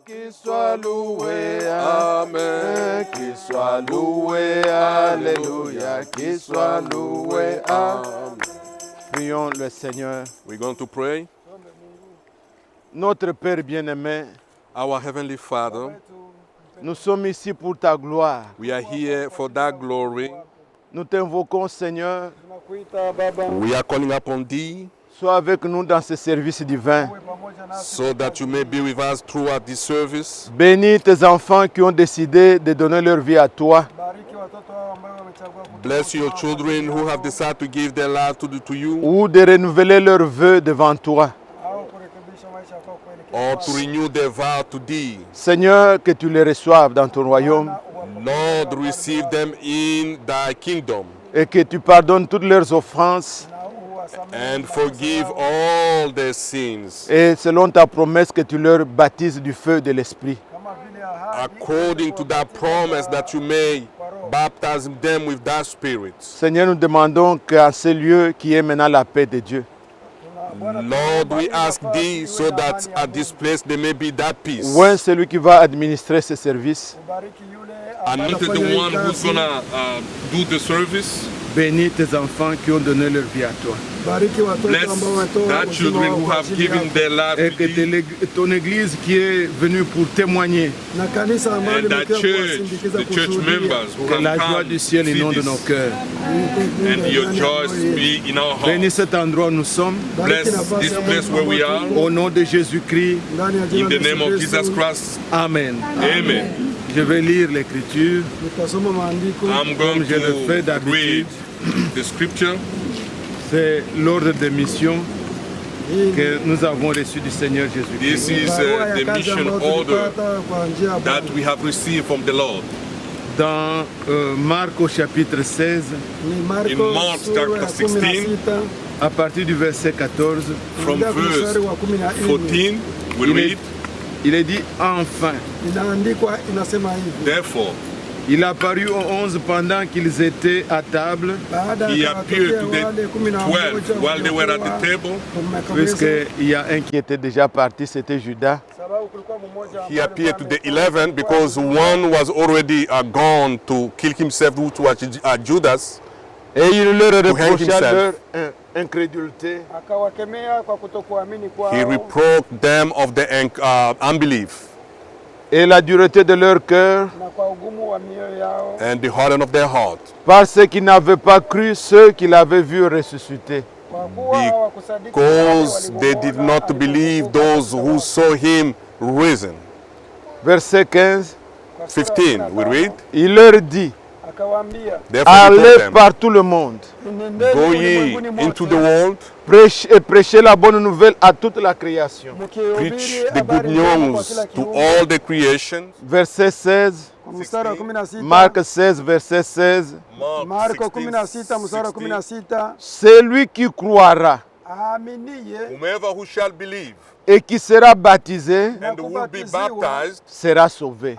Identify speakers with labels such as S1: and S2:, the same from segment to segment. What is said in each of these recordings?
S1: Qu'il soit loué, Amen. Qu'il soit loué, Alléluia. Qu'il soit loué, Amen. Prions le Seigneur.
S2: We're going to pray.
S1: Notre Père bien-aimé,
S2: Our Heavenly Father,
S1: nous sommes ici pour ta gloire.
S2: we are here for that glory.
S1: Nous t'invoquons, Seigneur.
S2: We are calling upon Thee
S1: Sois avec nous dans ce service divin.
S2: so that You may be with us throughout this service.
S1: Bénis tes enfants qui ont décidé de donner leur vie à toi.
S2: Bless Your children who have decided to give their life to You,
S1: Ou de renouveler leurs vœux devant toi.
S2: or to renew their vow to Thee.
S1: Seigneur, que tu les reçoives dans ton royaume
S2: Lord, receive them in Thy kingdom
S1: et que tu pardonnes toutes leurs offenses
S2: and forgive all their sins
S1: et selon ta promesse que tu leur baptises du feu de l'Esprit.
S2: according to that promise that You may baptize them with Thy Spirit.
S1: Seigneur, nous demandons qu'à ce lieu qui est maintenant la paix de Dieu,
S2: Lord, we ask Thee so that at this place there may be that peace.
S1: où celui qui va administrer ce service,
S2: Anointed the one who's gonna do the service.
S1: bénis tes enfants qui ont donné leur vie à toi.
S2: Bless that children who have given their life
S1: Et
S2: to
S1: que
S2: Thee,
S1: ton église qui est venue pour témoigner,
S2: and that church, the church members who
S1: que
S2: have
S1: la joie
S2: come
S1: du ciel
S2: see
S1: inonde
S2: this,
S1: nos cœurs.
S2: and Your joy be in our
S1: Bénis
S2: hearts.
S1: cet endroit où nous sommes.
S2: Bless this place where we are.
S1: Au nom de Jésus-Christ,
S2: In the name of Jesus Christ,
S1: Amen.
S2: Amen.
S1: Je vais lire l'Écriture.
S2: I'm going
S1: je le fais
S2: to
S1: d'habitude.
S2: read the scripture.
S1: C'est l'ordre de mission que nous avons reçu du Seigneur
S2: This
S1: Jésus-Christ.
S2: is the mission order that we have received from the Lord.
S1: Dans Marc au chapitre 16,
S2: In Mark chapter 16,
S1: à partir du verset 14,
S2: from verse 14, we read,
S1: il est dit enfin.
S2: therefore,
S1: Il apparut aux 11 pendant qu'ils étaient à table,
S2: He appeared to the 12 while they were at the table.
S1: puisqu'il y a un qui était déjà parti, c'était Judas.
S2: He appeared to the 11 because one was already gone to kill himself, which was Judas.
S1: Et il leur
S2: hang
S1: reprocha
S2: himself.
S1: leur incrédulité.
S2: He reproached them of the unbelief
S1: Et la dureté de leur cœur,
S2: and the hardening of their heart,
S1: parce qu'ils n'avaient pas cru ceux qu'il avait vus ressusciter.
S2: because they did not believe those who saw Him risen.
S1: Verset 15,
S2: 15, we read,
S1: il leur dit,
S2: therefore he
S1: allez
S2: told them,
S1: par tout le monde,
S2: go ye into the world,
S1: prêchez la bonne nouvelle à toute la création.
S2: preach the good news to all the creation.
S1: Verset 16, Marc 16, verset 16,
S2: Mark 16,
S1: celui qui croira
S2: whomever who shall believe
S1: et qui sera baptisé
S2: and will be baptized
S1: sera sauvé.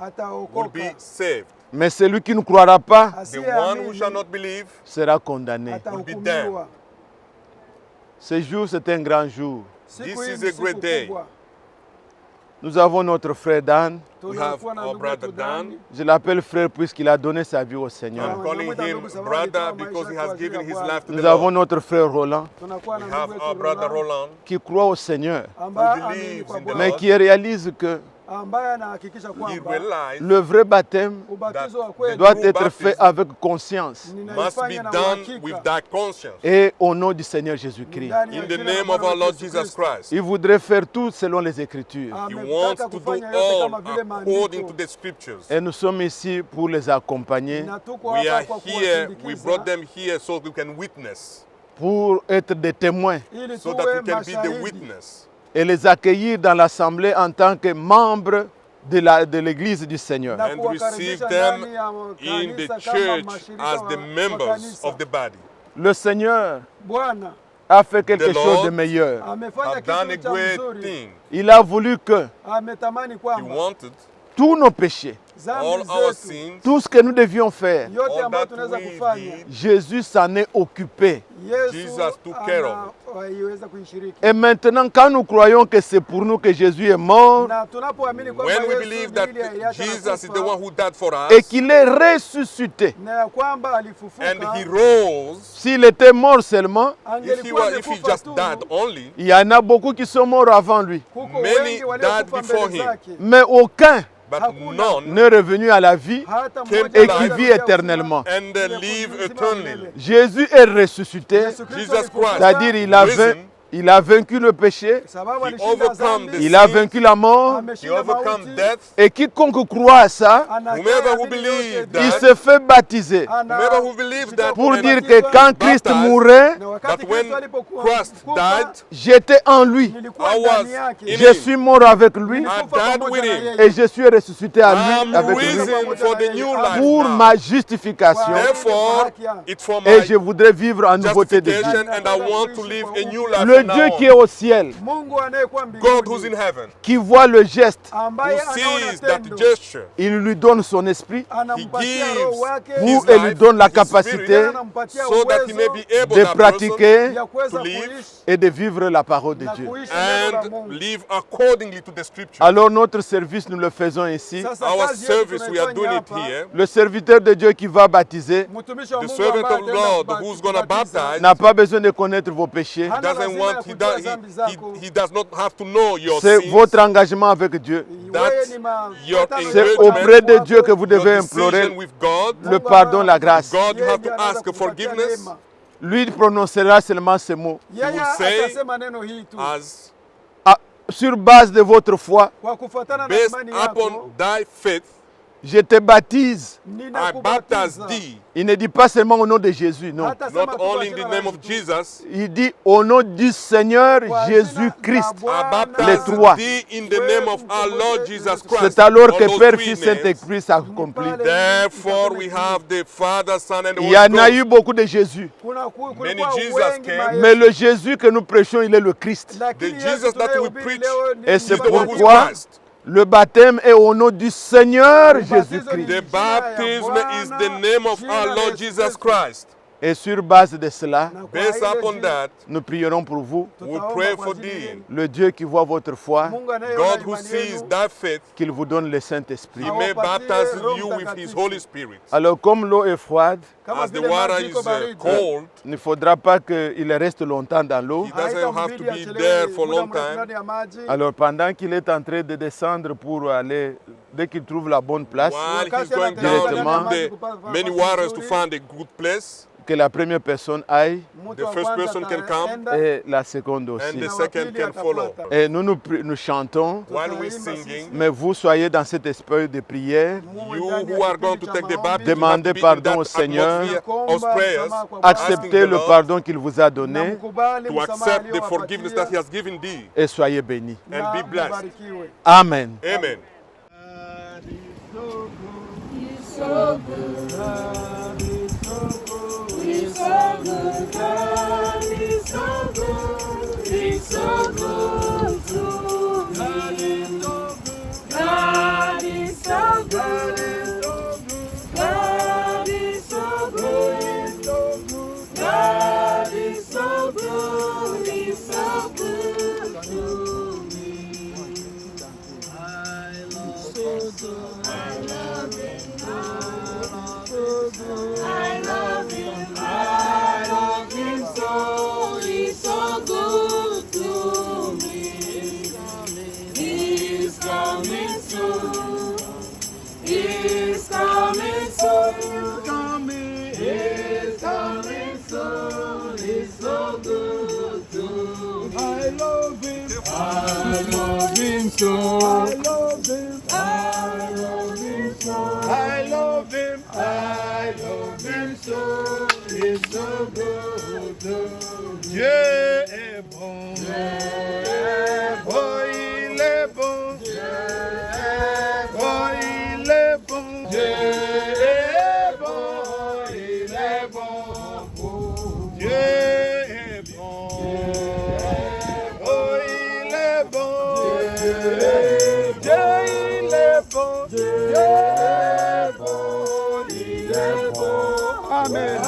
S2: will be saved.
S1: Mais celui qui ne croira pas
S2: The one who shall not believe
S1: sera condamné.
S2: will be damned.
S1: Ce jour, c'est un grand jour.
S2: This is a great day.
S1: Nous avons notre frère Dan.
S2: We have our brother Dan.
S1: Je l'appelle frère puisqu'il a donné sa vie au Seigneur.
S2: I'm calling him brother because he has given his life to the
S1: Nous avons
S2: Lord.
S1: notre frère Roland
S2: We have our brother Roland
S1: qui croit au Seigneur,
S2: who believes in the
S1: mais
S2: Lord.
S1: qui réalise que
S2: He realized
S1: le vrai baptême
S2: that
S1: doit
S2: true
S1: être fait
S2: baptism
S1: avec conscience
S2: must be done with that conscience.
S1: et au nom du Seigneur Jésus-Christ.
S2: In the name of our Lord Jesus Christ.
S1: Il voudrait faire tout selon les Écritures.
S2: He wants to do all according to the scriptures.
S1: Et nous sommes ici pour les accompagner,
S2: We are here, we brought them here so we can witness,
S1: pour être des témoins
S2: so that we can be the witness,
S1: et les accueillir dans l'Assemblée en tant que membres de l'Église du Seigneur.
S2: and receive them in the church as the members of the body.
S1: Le Seigneur a fait quelque
S2: The Lord
S1: chose de meilleur.
S2: Have done a great thing.
S1: Il a voulu que
S2: He wanted
S1: tous nos péchés
S2: all our sins,
S1: tout ce que nous devions faire,
S3: yote
S2: all
S3: ambayo
S2: that
S3: tunaweza
S2: we
S3: kufanya,
S2: did,
S1: Jésus s'en est occupé.
S3: Yesu
S2: Jesus took care of
S3: anaiweza kuishiriki.
S1: Et maintenant, quand nous croyons que c'est pour nous que Jésus est mort
S3: Na tunapoamini kwamba
S2: when we
S3: Yesu
S2: believe
S3: ni
S2: that
S3: yule aliacha
S2: Jesus is
S3: kufa,
S2: the one who died for
S1: et
S2: us,
S1: qu'il est ressuscité,
S3: na ya kwamba
S2: and
S3: alifufuka,
S2: he rose,
S1: s'il était mort seulement,
S3: angelikuwa
S2: if he
S3: amekufa
S2: just
S3: tu,
S2: died only,
S1: il y en a beaucoup qui sont morts avant lui.
S3: kuko
S2: many
S3: wengi waliokufa
S2: died before
S3: mbele
S2: him.
S3: zake,
S1: Mais aucun
S2: but
S3: Hakuna.
S2: none,
S1: n'est revenu à la vie
S3: hata
S2: came
S3: mmoja
S2: to
S1: et
S2: life.
S1: qui
S3: anaweza
S1: vit
S3: kuja
S1: éternellement.
S2: and live eternally.
S1: Jésus est ressuscité,
S3: Yesu Kristo
S2: Jesus
S3: alifufuka,
S2: Christ.
S1: c'est-à-dire
S2: Risen.
S1: il a vaincu le péché,
S3: sababu
S2: He
S3: alishinda
S2: overcome
S3: dhambi,
S2: the
S1: il a vaincu la mort,
S2: He
S3: ameshinda
S2: overcome
S3: mauti,
S2: death.
S1: et quiconque croit à ça,
S3: anajaa
S2: Whomever who
S3: dhambi
S2: believe
S3: yote,
S2: that,
S1: il se fait baptiser
S2: Whomever who believes that
S1: pour
S2: and
S1: dire que quand Christ
S2: baptized,
S1: mourait,
S3: na wakati
S2: that when
S3: Kristo alipokuwa
S2: Christ
S3: kufa,
S2: died,
S1: j'étais en lui,
S3: nilikuwa
S2: I
S3: ndani
S2: was
S3: yake,
S2: in
S1: je
S2: him.
S1: suis mort avec lui
S2: I
S3: nilikufa
S2: died
S3: pamoja
S2: with
S3: na
S2: him.
S3: yeye.
S1: et je suis ressuscité à
S2: I'm
S1: lui, avec lui,
S2: risen for the new life
S1: pour
S2: now.
S1: ma justification.
S2: Therefore, it's for
S1: Et
S2: my
S1: je voudrais vivre en nouveauté de vie.
S2: justification, and I want to live a new life
S1: Le
S2: from
S1: Dieu
S2: now
S1: qui est
S2: on.
S1: au ciel,
S3: Mungu anayekuwa
S2: God who's in
S3: mbinguni,
S2: heaven,
S1: qui voit le geste,
S2: who
S3: ambaye anaona
S2: sees that
S3: tendo,
S2: gesture,
S1: il lui donne son esprit
S3: anampatia
S2: He
S3: roho
S2: gives
S3: wake,
S2: his
S1: ou elle lui donne la
S2: his
S1: capacité
S2: spirit,
S3: anampatia
S2: so that he may
S3: uwezo
S2: be able
S1: de
S2: that person
S1: pratiquer
S3: ya kuweza
S2: to live
S3: kuishi
S1: et de vivre la parole de
S3: na
S1: Dieu.
S3: kuishi neno la
S2: and
S3: Mungu.
S2: live accordingly to the scripture.
S1: Alors notre service, nous le faisons ici.
S3: Sasa
S2: Our
S3: kazi yetu
S2: service, we are
S3: tunaifanya
S2: doing it
S3: hapa,
S2: here.
S1: Le serviteur de Dieu qui va baptiser
S3: mtumishi wa
S2: The
S3: Mungu
S2: servant
S3: ambaye
S2: of
S3: ataenda
S2: God who's gonna
S3: kubatiza,
S2: baptize
S1: n'a pas besoin de connaître vos péchés.
S3: Hana
S2: doesn't
S3: lazima
S2: want,
S3: ya
S2: he,
S3: kujua
S2: does,
S3: dhambi zako.
S2: he does not have to know your
S1: C'est
S2: sins.
S1: votre engagement avec Dieu.
S3: Wewe ni ma-
S2: your
S3: matano
S1: C'est
S3: yako
S2: engagement,
S1: auprès de
S3: wako,
S1: Dieu que vous
S2: Your
S1: devez
S2: decision
S1: implorer
S2: with God,
S1: le pardon, la grâce.
S2: God, you
S3: Yeye
S2: have to
S3: ndiye anaweza
S2: ask for
S3: kukupatia
S2: forgiveness
S3: neema.
S1: Lui il prononcera seulement ces mots.
S3: Yeye
S2: will say
S3: atasema neno hii tu
S2: as
S1: Ah, sur base de votre foi,
S3: kwa kufuatana na
S2: based
S3: imani yako,
S2: upon thy faith,
S1: je te baptise.
S2: I baptize
S3: ninakubatiza.
S2: thee,
S1: Il ne dit pas seulement au nom de Jésus, non.
S3: Hata sema
S2: not
S3: tu kwa
S2: only in the
S3: jina la
S2: name of
S3: Yesu.
S2: Jesus.
S1: Il dit au nom du Seigneur
S3: Kwa jina la
S1: Jésus-Christ.
S2: I
S3: Bwana
S2: baptize
S1: Les trois.
S2: thee in the name of our Lord Jesus Christ.
S1: C'est alors
S2: All
S1: que
S2: those
S1: Père,
S2: three
S1: Fils,
S2: names.
S1: Saint-Esprit s'accomplit.
S2: Therefore, we have the Father, Son, and the
S1: Il y en a
S2: Holy
S1: eu
S2: Ghost.
S1: beaucoup de Jésus.
S3: Kulikuwa
S2: Many Jesus
S3: wengi
S2: came.
S3: ma Yesu.
S1: Mais le Jésus que nous prêchons, il est le Christ.
S3: Lakini
S2: The
S3: Yesu
S2: Jesus that we
S3: tunayehubiri
S2: preach
S3: leo ni
S1: Et c'est
S2: He's the one who's
S1: pourquoi
S2: Christ.
S1: le baptême est au nom du Seigneur
S3: Ubatizo
S1: Jésus-Christ.
S3: ni
S2: The baptism is the name of our Lord Jesus Christ.
S1: Et sur base de cela,
S3: Na kwa
S2: Based
S3: ile
S2: upon
S3: jina,
S2: that,
S1: nous prierons pour vous.
S2: we
S3: tutaomba
S2: pray
S3: kwa
S2: for
S3: ajili
S2: thee.
S3: yenu.
S1: Le Dieu qui voit votre foi,
S3: Mungu anayeona
S2: God who
S3: imani
S2: sees
S3: yenu,
S2: thy faith,
S1: qu'il vous donne le Saint-Esprit.
S2: He may
S3: Awapatie
S2: baptize
S3: Roho
S2: you with His
S3: Mtakatifu.
S2: Holy Spirit.
S1: Alors comme l'eau est froide,
S3: kama
S2: As the
S3: vile
S2: water
S3: maji
S2: is
S3: iko baridi,
S2: cold,
S1: il ne faudra pas qu'il reste longtemps dans l'eau.
S2: He doesn't have to
S3: haitambidi
S2: be
S3: achelewe
S2: there for a
S3: muda
S2: long
S3: mrefu
S2: time.
S3: ndani ya maji.
S1: Alors pendant qu'il est en train de descendre pour aller, dès qu'il trouve la bonne place,
S2: While he's
S3: Wakati
S2: going
S3: anatembea
S2: down
S1: ndani ya
S2: the
S3: maji
S2: many
S3: kupata
S2: waters to
S3: nzuri,
S2: find a good place,
S1: que la première personne aille
S3: mtu
S2: the
S3: wa
S2: first
S3: kwanza
S2: person can come,
S3: ataenda,
S1: et la seconde
S2: and
S1: aussi.
S2: the
S3: na wa
S2: second
S3: pili
S2: can follow.
S3: atafuata.
S1: Et nous chantons,
S2: While we're
S3: Tutaimba
S2: singing,
S3: sisi.
S1: mais vous soyez dans cet esprit de prière.
S3: Muwe
S2: you
S3: ndani ya
S2: who are
S3: kipindi
S2: going to
S3: cha
S2: take the
S3: maombi.
S2: baptism,
S1: Demandez
S2: have to be in
S1: pardon
S2: that
S1: au Seigneur.
S2: atmosphere
S3: Kuomba
S2: of prayers,
S3: msamaha kwa Bwana.
S2: asking
S1: Acceptez
S2: the
S1: le
S2: Lord
S1: pardon qu'il vous a
S3: Na
S1: donné
S3: mkubali
S2: to
S3: msamaha
S2: accept the
S3: aliowapatia,
S2: forgiveness that He has given thee,
S1: et soyez bénis.
S2: and
S3: na
S2: be blessed.
S3: mbarikiwe.
S1: Amen.
S2: Amen.
S1: Dieu est bon. Oh, il est bon. Oh, il est bon. Dieu est bon. Il est bon. Dieu est bon. Oh, il est bon. Dieu bon, Dieu est bon, il est bon. Amen.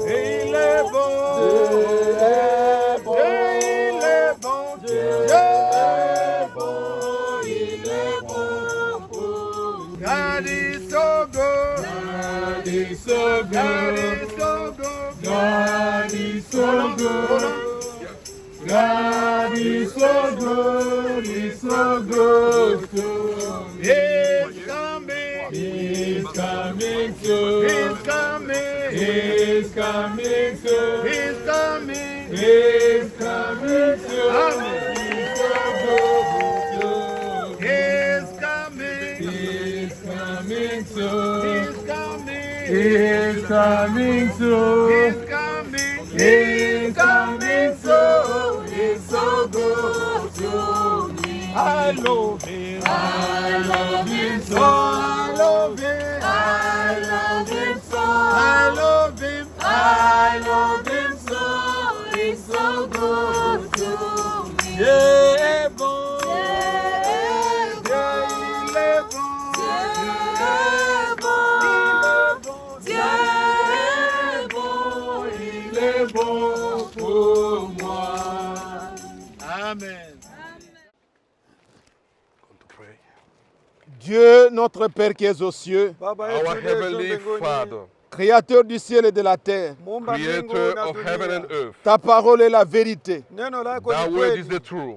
S1: Il est bon, Dieu est bon, il est bon, Dieu est bon, il est bon. God is so good, God is so good, God is so good. God is so good, He's so good to me. He's coming, He's coming soon. He's coming, He's coming soon. He's coming, He's coming soon. Amen. He's so good to me. He's coming soon. He's coming, He's coming soon. He's coming, He's coming soon. He's so good to me. I love Him. I love Him so. I love Him. I love Him so. I love Him. I love Him so. He's so good to me. Yeah, bon. Yeah, il est bon. Yeah, bon. Yeah, bon. Il est bon pour moi. Amen. Dieu, notre Père qui es aux cieux,
S3: Baba
S2: Our
S3: yetu uliye juu
S2: Heavenly
S3: mbinguni,
S2: Father,
S1: Créateur du ciel et de la terre,
S3: muumba mbingu
S2: Creator
S3: na
S2: of heaven and
S3: dunia.
S2: earth,
S1: ta parole est la vérité.
S3: Neno lako
S2: Thy
S3: ni
S2: word is
S3: kweli.
S2: the truth.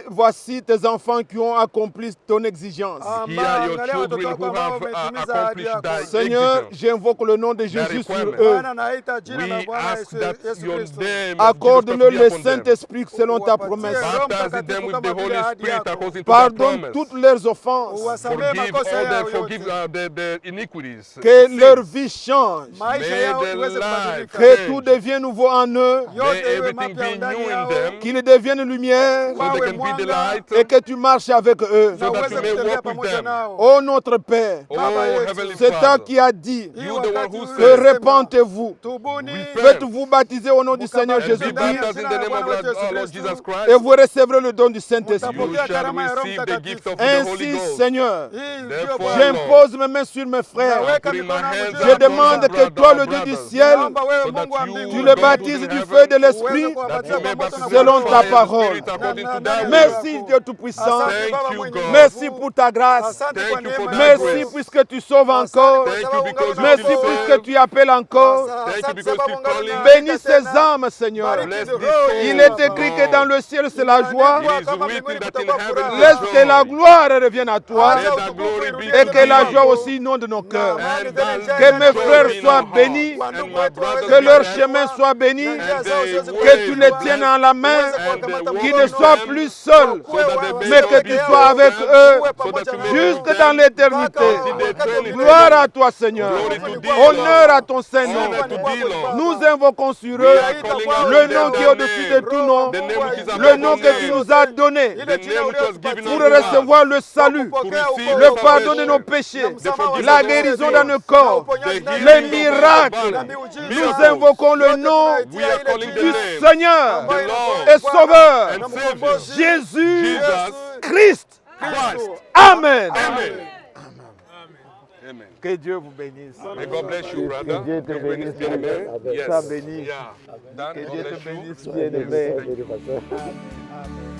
S1: Voici tes enfants qui ont accompli ton exigence.
S2: Here are your
S3: Angalia
S2: children
S3: watoto
S2: who
S3: wako ambao
S2: have
S3: wametimiza ahadi
S2: accomplished
S3: yako.
S2: thy
S1: Seigneur,
S2: exigence.
S1: j'invoque le nom de Jésus sur
S2: requirement.
S1: eux.
S3: Bwana, naita jina la
S2: We
S3: Bwana
S2: ask
S3: Yesu
S2: that
S3: Yesu
S2: your
S3: Kristo.
S2: name of Jesus
S1: Accorde-le
S2: Christ be
S1: le
S2: upon them.
S1: Saint-Esprit selon ta
S3: Wapatie
S1: promesse.
S3: Roho
S2: Baptize them
S3: Mtakatifu
S2: with
S3: kama
S2: the
S3: vile
S2: Holy
S3: ahadi
S2: Spirit
S3: yako.
S2: according to thy
S1: Pardonne
S2: promise.
S1: toutes leurs offenses.
S3: Uwasamehe
S2: Forgive
S3: makosa
S2: all
S3: yao
S2: them,
S3: yote.
S2: forgive the iniquities.
S1: Que
S2: sins.
S1: leur vie change.
S3: Maisha
S2: May
S3: yao
S2: their
S3: iweze
S2: life
S3: kubadilika.
S1: Que
S2: change.
S1: tout devienne nouveau en eux.
S2: May
S3: Yote iwe
S2: everything
S3: mapya
S2: be
S3: ndani
S2: new in
S3: yao.
S2: them,
S1: Qu'ils deviennent lumière.
S2: so they
S3: Wawe
S2: can be the
S3: mwanga.
S2: light,
S1: Et que tu marches avec eux.
S3: Na
S2: so that
S3: uweze
S2: you may
S3: kutembea
S2: walk with
S3: pamoja
S2: them.
S3: nao.
S1: Ô notre Père,
S2: Oh,
S3: Baba yetu.
S2: Heavenly
S1: c'est toi
S2: Father,
S1: qui as dit
S3: Hii
S2: you the one
S3: wakati
S2: who
S3: ule
S1: que
S2: said,
S3: sema,
S1: repentez-vous.
S3: tubuni
S2: Repent.
S1: Faites-vous baptiser au nom du Seigneur
S2: and be
S1: Jésus-Christ
S2: baptized in the name of our Lord Jesus Christ,
S1: et vous recevrez le don du Saint-Esprit.
S2: you shall
S3: karama ya Roho
S2: receive the gift
S3: Mtakatifu.
S2: of the Holy
S1: Ainsi,
S2: Ghost.
S1: Seigneur,
S3: Hii ndio
S2: Therefore,
S3: Bwana.
S1: j'impose mes mains sur mes frères.
S2: I'm putting my hands
S1: Je
S2: upon
S1: demande
S2: our
S1: que toi, le
S2: brothers,
S1: Dieu du ciel,
S3: Naomba wewe
S2: so that
S3: Mungu wa
S2: you,
S3: mbingu
S1: tu
S2: God
S1: le
S2: who is
S1: baptises
S2: in
S1: du
S2: heaven,
S1: feu et de
S3: uweze
S1: l'esprit
S2: that
S3: kuwapatia
S2: you may
S3: pamoja
S2: baptize
S3: na
S2: them
S1: selon
S2: with
S1: ta
S2: fire and
S1: parole.
S2: spirit according to thy word.
S1: Merci Dieu Tout-Puissant.
S3: Asante Baba
S2: Thank you,
S3: mwenye
S2: God.
S1: Merci pour ta grâce.
S3: Asante
S2: Thank
S3: kwa
S2: you for
S3: neema
S2: thy
S3: yako.
S1: Merci
S2: grace.
S1: puisque tu sauves
S3: Asante
S1: encore.
S3: kwa
S2: Thank
S3: sababu
S2: you because
S3: ungali
S2: you
S1: Merci
S2: still
S3: unaokoa.
S1: puisque tu appelles encore.
S2: Thank you
S3: Asante
S2: because
S3: sababu
S2: you
S3: ungali
S2: calling.
S3: unaalika
S1: Bénis ces
S3: tena.
S1: âmes, Seigneur.
S3: Bariki
S2: Bless
S3: ndio
S2: this
S3: roho
S2: soul.
S1: Il
S3: yetu,
S1: est
S3: Baba.
S1: écrit que dans le ciel, c'est la joie.
S2: It is
S3: Kama
S2: written
S3: mbinguni
S2: that in
S3: kutakuwa
S2: heaven
S3: furaha.
S2: is
S1: Laisse que la
S2: joy.
S1: gloire revienne à toi
S3: Acha
S2: Let thy
S3: utukufu
S2: glory be
S3: irudie
S1: et que la
S3: kwako.
S1: joie aussi inonde nos cœurs.
S3: amani
S2: And
S3: tena
S2: thy
S3: ijae
S1: Que
S3: ndani
S1: mes
S3: ya
S1: frères
S3: moyo
S2: joy in
S1: soient
S2: our
S1: bénis,
S2: hearts. And
S3: Wandugu
S2: my
S3: wetu
S2: brothers
S3: waweze
S1: que
S2: be
S1: leur
S2: blessed,
S1: chemin soit béni,
S3: na njia
S2: and
S3: zao
S2: they
S3: ziweze
S2: way
S1: que tu
S2: be
S1: les
S3: kubarikiwa.
S1: tiennes
S2: blessed,
S1: en la main,
S3: Uweze
S2: and
S3: kuwakamata
S2: they
S1: qu'ils
S2: walk
S1: ne
S2: with
S1: soient
S2: them,
S1: plus seuls,
S3: Wakuwe
S2: so that they
S3: wa-
S2: may
S1: mais
S2: not
S1: que
S2: be
S1: tu
S3: peke
S1: sois
S3: yao.
S1: avec
S2: strength,
S1: eux
S3: Uwe
S2: so
S3: pamoja
S2: that you
S3: na
S2: may
S3: wao.
S2: be
S1: jusque
S2: with
S1: dans
S2: them
S1: l'éternité.
S2: until the
S3: Wakati wa
S2: eternity.
S1: Gloire à toi, Seigneur.
S2: Glory to thee,
S1: Honneur
S2: Lord.
S1: à ton Saint-Nom.
S2: Honor to thee, Lord.
S1: Nous invoquons sur
S2: We
S1: eux
S2: are calling out
S1: le
S2: to
S1: nom
S2: them
S1: qui est
S2: thy
S1: au-dessus de
S2: name,
S1: tout nom,
S2: the name which is
S1: le
S2: above
S1: nom
S2: all
S1: que tu
S2: names,
S1: nous as donné
S2: the name which was given
S1: pour
S2: unto us,
S1: recevoir le salut,
S2: to receive
S1: le
S2: the
S1: pardon de nos
S2: salvation,
S1: péchés,
S2: the forgiveness
S1: la
S2: of our
S1: guérison dans
S2: sins,
S1: nos corps,
S2: the
S1: les
S2: healing of our
S1: miracles.
S2: body,
S1: Nous
S2: miracles.
S1: invoquons le nom
S2: We are calling the
S1: du
S2: name,
S1: Seigneur
S2: the Lord
S1: et Sauveur,
S2: and Savior,
S1: Jésus
S2: Jesus
S1: Christ.
S2: Christ.
S1: Amen.
S2: Amen. Amen.
S1: Que Dieu vous bénisse.
S2: May God bless you, brother.
S1: Dieu te
S2: Your
S1: bénisse,
S2: bien-aimé.
S1: bien-aimé.
S2: Yes.
S1: Sois béni.
S2: Yeah. Dan,
S1: Que
S2: God
S1: Dieu te
S2: bless you.
S1: bénisse, bien-aimé.
S2: Thank you.
S1: Amen.